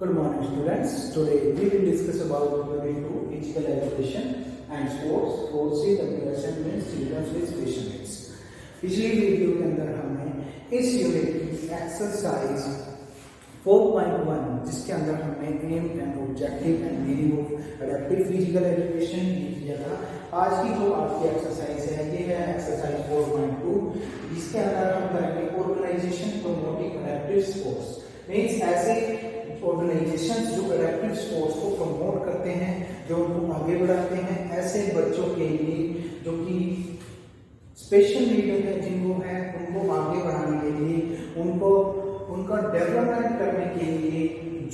Good morning students. Today we will discuss about Unit 2 Physical Education and Sports 4C WSM means Children with Special Needs। पिछली video के अंदर हमने इस unit की exercise 4.1 जिसके अंदर हमने aim and objective and meaning of adaptive physical education किया था। आज की जो आपकी एक्सरसाइज है ये है एक्सरसाइज 4.2 जिसके अंदर हम करेंगे organisation promoting adaptive sports. Means ऐसे ऑर्गेनाइजेशंस जो एडेप्टिव स्पोर्ट्स को प्रमोट करते हैं, जो उनको आगे बढ़ाते हैं, ऐसे बच्चों के लिए जो कि स्पेशल नीड है जिनको है उनको आगे बढ़ाने के लिए, उनको उनका डेवलपमेंट करने के लिए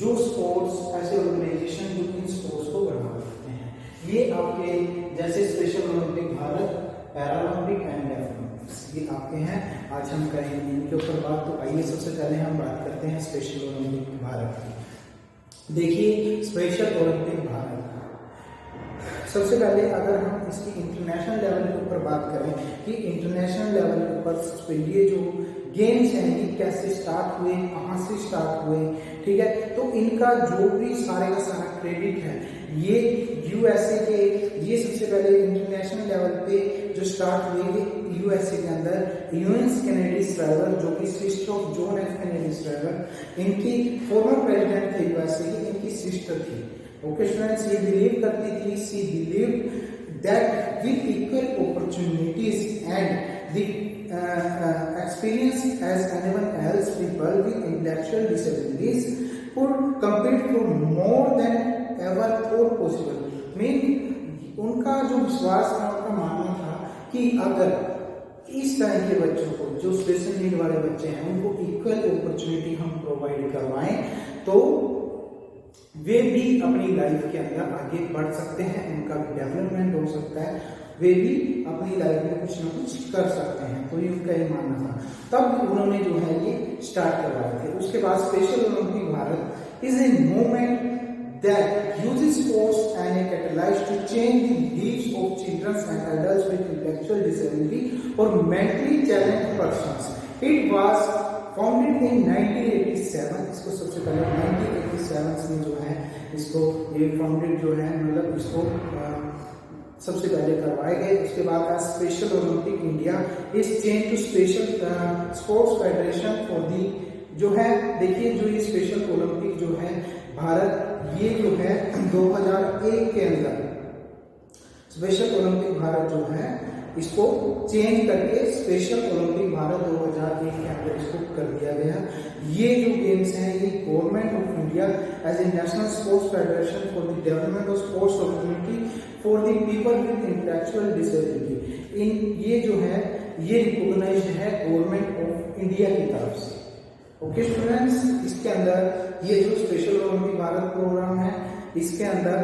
जो स्पोर्ट्स ऐसे ऑर्गेनाइजेशन जो इन स्पोर्ट्स को बढ़ावा देते हैं, ये आपके जैसे special Olympic Bharat, Paralympic and Deaflympics ये आपके हैं। आज हम करेंगे इनके ऊपर बात। तो आइए सबसे पहले हम बात करते हैं स्पेशल ओलंपिक भारत की। देखिए स्पेशल ओलंपिक भारत, सबसे पहले अगर हम इसकी इंटरनेशनल लेवल के ऊपर बात करें कि इंटरनेशनल लेवल के ऊपर ये जो गेम्स हैं ये कैसे स्टार्ट हुए, कहाँ से स्टार्ट हुए, ठीक है। तो इनका जो भी सारे का सारा क्रेडिट है ये यूएसए के, ये सबसे पहले इंटरनेशनल लेवल पे जो स्टार्ट हुए यूएसए के अंदर यूएस कैनेडी स्ट्राइवर जो कि sister of John F Kennedy striver, इनकी फॉर्मर प्रेसिडेंट थे यूएसए की, इनकी सिस्टर थी। ओके स्टूडेंट्स, ये बिलीव करती थी, she believe that with equal opportunities and the experience as anyone else, people with intellectual disabilities could compete for more than ever thought possible। Mean उनका जो विश्वास था, उनका मानना था कि अगर इस तरह के बच्चों को जो स्पेशल नीड वाले बच्चे हैं उनको इक्वल अपॉर्चुनिटी हम प्रोवाइड करवाएं तो वे भी अपनी लाइफ के अंदर आगे बढ़ सकते हैं, उनका भी डेवलपमेंट हो सकता है, वे भी अपनी लाइफ में कुछ ना कुछ कर सकते हैं। तो ये उनका ये मानना था, तब उन्होंने जो है ये स्टार्ट करवाए थे। उसके बाद special Olympic Bharat is a movement that uses sports and a catalyst to change the lives of children and adults with intellectual disability और mentally challenged persons. It was founded in 1987। इसको सबसे पहले 1987 में जो है इसको ये फाउंडेड जो है मतलब इसको सबसे पहले करवाए गए। उसके बाद आज special Olympic India is change to special sports federation for the जो है। देखिए जो ये स्पेशल ओलंपिक जो है भारत, ये जो है 2001 के अंदर स्पेशल ओलंपिक भारत जो है इसको चेंज करके स्पेशल ओलंपिक भारत 2001 के अंदर इसको कर दिया गया। ये जो गेम्स हैं ये government of India as a national sports federation for the development of sports opportunity for the people with intellectual disability, इन ये जो है ये रिकॉग्नाइज्ड है गवर्नमेंट ऑफ इंडिया की तरफ से। ओके स्टूडेंट्स, इसके अंदर ये जो स्पेशल ओलंपिक भारत प्रोग्राम है इसके अंदर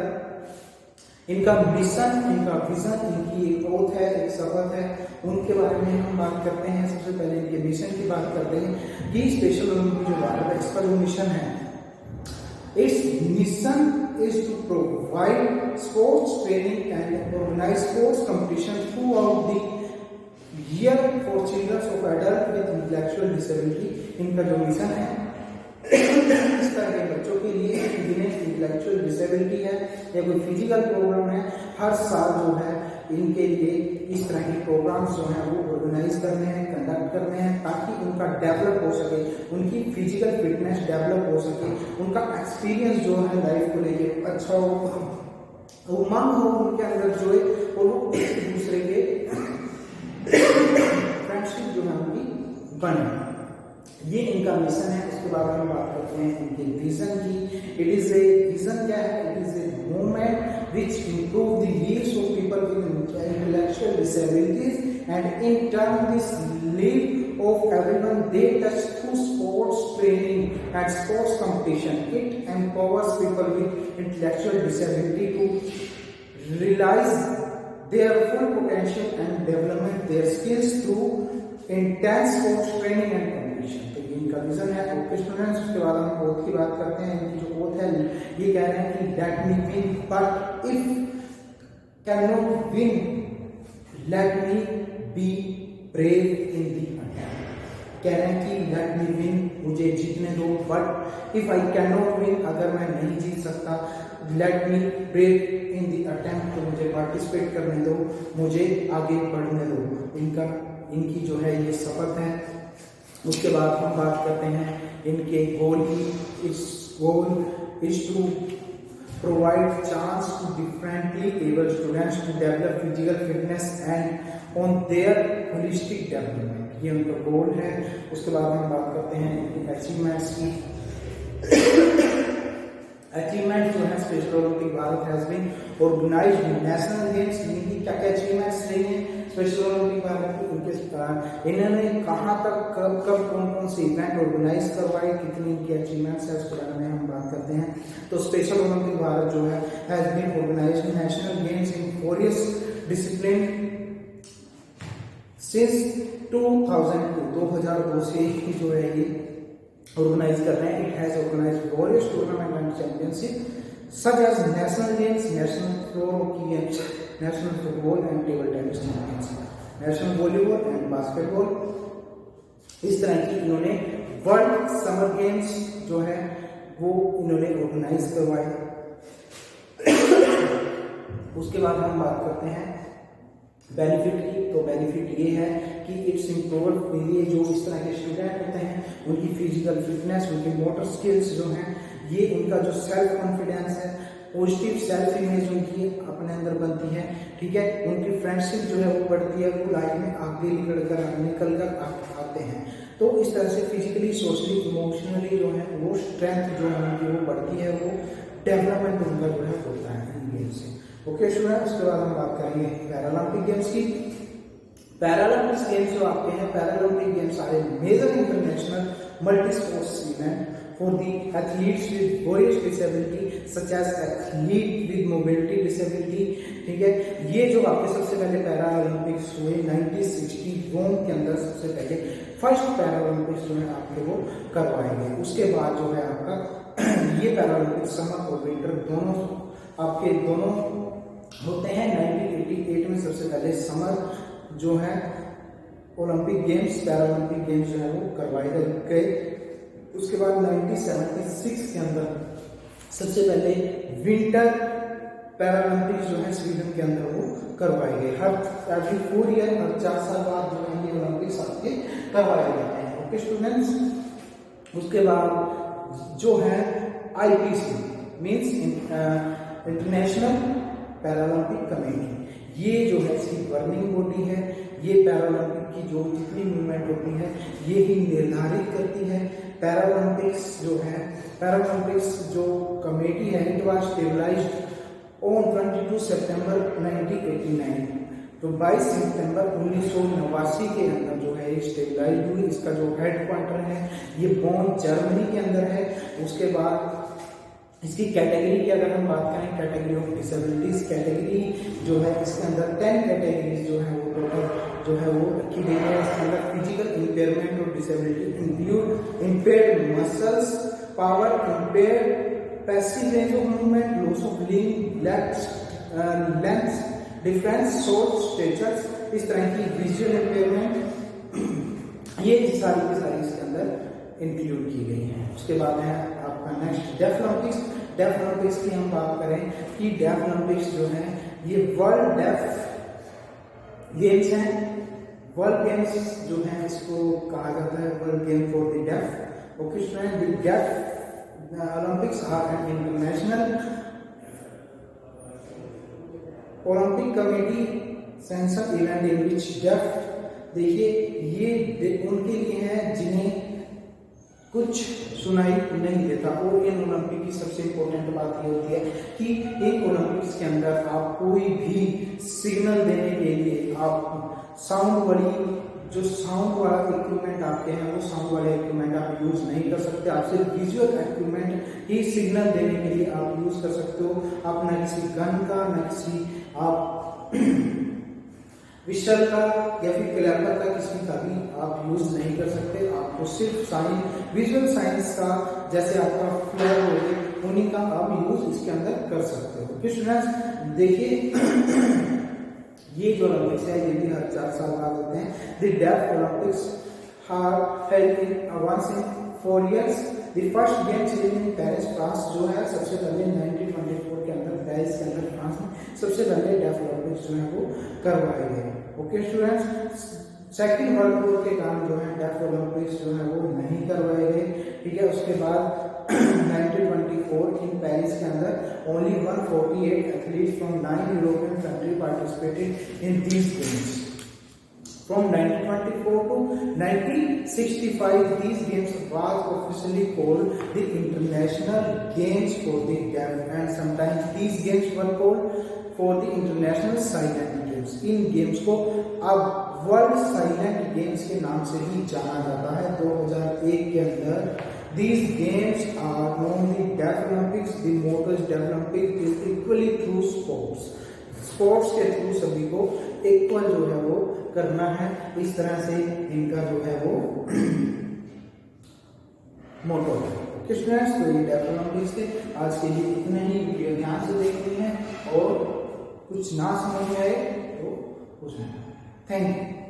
इनका मिशन, इनका विजन, इनकी एक ओथ है, एक शपथ है, उनके बारे में हम बात करते हैं। सबसे पहले इनके मिशन की बात करते हैं कि स्पेशल ओलंपिक जो भारत है इसका जो मिशन है, it's mission is to provide sports training and organize sports competition throughout the year for children of adult with intellectual disability। इनका जो मिशन है इस तरह के बच्चों के लिए जिन्हें इंटेलेक्चुअल डिसेबिलिटी है या कोई फिजिकल प्रॉब्लम है, हर साल जो है इनके लिए इस तरह के प्रोग्राम्स जो हैं वो ऑर्गेनाइज करने हैं, कंडक्ट करने हैं ताकि उनका डेवलप हो सके, उनकी फिजिकल फिटनेस डेवलप हो सके, उनका एक्सपीरियंस जो है लाइफ को लेके अच्छा हो, उमंग हो उनके अंदर जो है और वो एक दूसरे के फ्रेंडशिप जो है उनकी बने। ये इनका मिशन है। उसके बाद हम बात करते हैं इनके विजन की। इट इज ए विजन क्या है? It is a movement which improve the lives of people with intellectual disabilities and in turn this life of everyone they touch through sports training and sports competition. It empowers people with intellectual disability to realise their full potential and development their skills through intense sports training and competition। तो ये इनका vision है। Okay students, उसके बाद हम oath की बात करते हैं। इनकी जो ओथ है ये कह रहे हैं कि let me win but if cannot win let me be brave in the attempt। कह रहे हैं कि लेट मी विन, मुझे जीतने दो, but if I can not win, अगर मैं नहीं जीत सकता, let me brave in the attempt, तो मुझे पार्टिसिपेट करने दो, मुझे आगे बढ़ने दो। इनकी जो है ये शपथ है। उसके बाद हम बात करते हैं इनके गोल की। इस goal is to provide chance to differently able students to develop physical fitness and on their holistic development, ये उनका गोल है। उसके बाद हम बात करते हैं इनकी अचीवमेंट्स की। अचीवमेंट जो है special Olympic Bharat has been organised national games, इनकी क्या क्या अचीवमेंट्स रही हैं स्पेशल ओलंपिक भारत की, उनके इन्होंने कहाँ तक कब कौन कौन से इवेंट ऑर्गेनाइज करवाए, कितनी इनकी अचीवमेंट्स है, उसके बारे में हम बात करते हैं। तो स्पेशल ओलंपिक भारत जो है has been organised national games in various discipline since 2002 से ही जो है ये ऑर्गेनाइज कर रहे हैं। It has organised various tournament and championship such as national games, national floor hockey games, national football and table tennis championship, national volleyball and basketball। इस तरह की इन्होंने वर्ल्ड समर गेम्स जो है वो इन्होंने ऑर्गेनाइज करवाए। उसके बाद हम बात करते हैं बेनिफिट की। तो बेनिफिट ये है कि इट्स इम्प्रूव, ये जो इस तरह के स्टूडेंट होते हैं उनकी फिजिकल फिटनेस, उनकी मोटर स्किल्स जो हैं, ये उनका जो सेल्फ कॉन्फिडेंस है, पॉजिटिव सेल्फ इमेज उनकी अपने अंदर बनती है, ठीक है, उनकी फ्रेंडशिप जो है वो बढ़ती है, वो लाइफ में आगे निकल कर आते हैं। तो इस तरह से फिजिकली, सोशली, इमोशनली जो है वो स्ट्रेंथ जो है उनकी वो बढ़ती है, वो डेवलपमेंट उनका जो है होता है इन गेम से। ओके स्टूडेंट, उसके बाद हम बात करेंगे पैरालंपिक गेम्स की। पैरालंपिक गेम्स जो आपके हैं, Paralympic games are a major international multi sports event for the athletes with various disability such as athlete with mobility disability, ठीक है। ये जो आपके सबसे पहले पैरा ओलंपिक्स हुए 1960 रोम के अंदर, सबसे पहले फर्स्ट पैरा ओलंपिक्स जो है आपके वो करवाए गए। उसके बाद जो है आपका ये पैरा ओलंपिक समर और विंटर दोनों आपके दोनों होते हैं। 1988 में सबसे पहले समर जो है Olympic games, para Olympic games जो है वो करवाए गए। उसके बाद 1976 के अंदर सबसे पहले विंटर पैरालंपिक्स जो है स्वीडन के अंदर वो करवाए गए। हर 4 ईयर, हर 4 साल बाद जो है ये ओलंपिक्स आपके करवाए जाते हैं। ओके स्टूडेंट्स, उसके बाद जो है IPC means international Paralympic committee, ये जो है इसकी गवर्निंग बॉडी है। ये पैरालंपिक की जो जितनी मूवमेंट होती है ये ही निर्धारित करती है। पैरालंपिक्स जो है, पैरालंपिक्स जो कमेटी है, इट वाज स्टेबलाइज्ड ऑन 22 सितंबर 1989। तो 22 सितंबर 1989 के अंदर जो है स्टेबलाइज हुई। इसका जो हेड क्वार्टर है ये बॉन जर्मनी के अंदर है। उसके बाद इसकी कैटेगरी की अगर हम बात करें, कैटेगरी ऑफ डिसेबिलिटीज कैटेगरी जो है इसके अंदर 10 कैटेगरीज जो है वो टोटल जो है वो रखी गई है। इसके अंदर फिजिकल इम्पेयरमेंट और disability include impaired muscles power, impaired passive range of movement, loss of limb length difference, short statures, इस तरह की विजुअल इम्पेयरमेंट, ये सारी की सारी इसके अंदर इंक्लूड की गई है। उसके बाद है आपका next deaf Olympics. Deaf Olympics की हम बात करें कि डेफ ओलंपिक्स जो है ये वर्ल्ड डेफ गेम्स हैं। वर्ल्ड गेम्स जो है इसको कहा जाता है world game for the deaf. Okay student, the deaf Olympics are an international Olympic committee sanction event in which deaf, देखिए ये उनके लिए है जिन्हें कुछ सुनाई नहीं देता। और इन ओलंपिक की सबसे इंपॉर्टेंट बात ये होती है कि एक ओलंपिक्स के अंदर आप कोई भी सिग्नल देने के लिए आप साउंड वाली जो साउंड वाला इक्विपमेंट आपके हैं वो साउंड वाले इक्विपमेंट आप यूज नहीं कर सकते। आप सिर्फ विजुअल इक्विपमेंट ही सिग्नल देने के लिए आप यूज कर सकते हो। आप न किसी गन का, न किसी आप विशल का या फिर क्लैपर का किसी का भी आप यूज नहीं कर सकते। आपको सिर्फ साइंस, विजुअल साइंस का, जैसे आपका फ्लैग हो गया, उन्हीं का आप यूज इसके अंदर कर सकते हो। स्टूडेंट्स देखिए ये जो ओलंपिक्स है ये भी हर 4 साल बाद होते हैं। The deaf Olympics are held once in 4 years. The first game changed in Paris, France जो है सबसे पहले 1924 के अंदर पेरिस के अंदर फ्रांस में सबसे पहले डेफ ओलंपिक्स जो है वो करवाए गए। Okay students, second world war के कारण जो है डेफ ओलंपिक्स जो है वो नहीं करवाए गए। ठीक है, उसके बाद 1924 in Paris के अंदर only 148 athletes from 9 European countries participated in these games. From 1924 to 1965, these games was officially called the International Games for the Deaf, and sometimes these games were called for the International Silent Games. In games को अब world silent games के नाम से ही जाना जाता है। 2001 के अंदर these games are known the Deaf Olympics. The motto is Deaf Olympics is equally through sports. Sports के थ्रू सभी को इक्वल जो है वो करना है, इस तरह से इनका जो है वो मोटो है। ओके स्टूडेंट्स, तो ये डेफ ओलंपिक्स थे। आज के लिए इतना ही। वीडियो ध्यान से देखनी है और कुछ ना समझ में आए तो पूछना है। Thank you.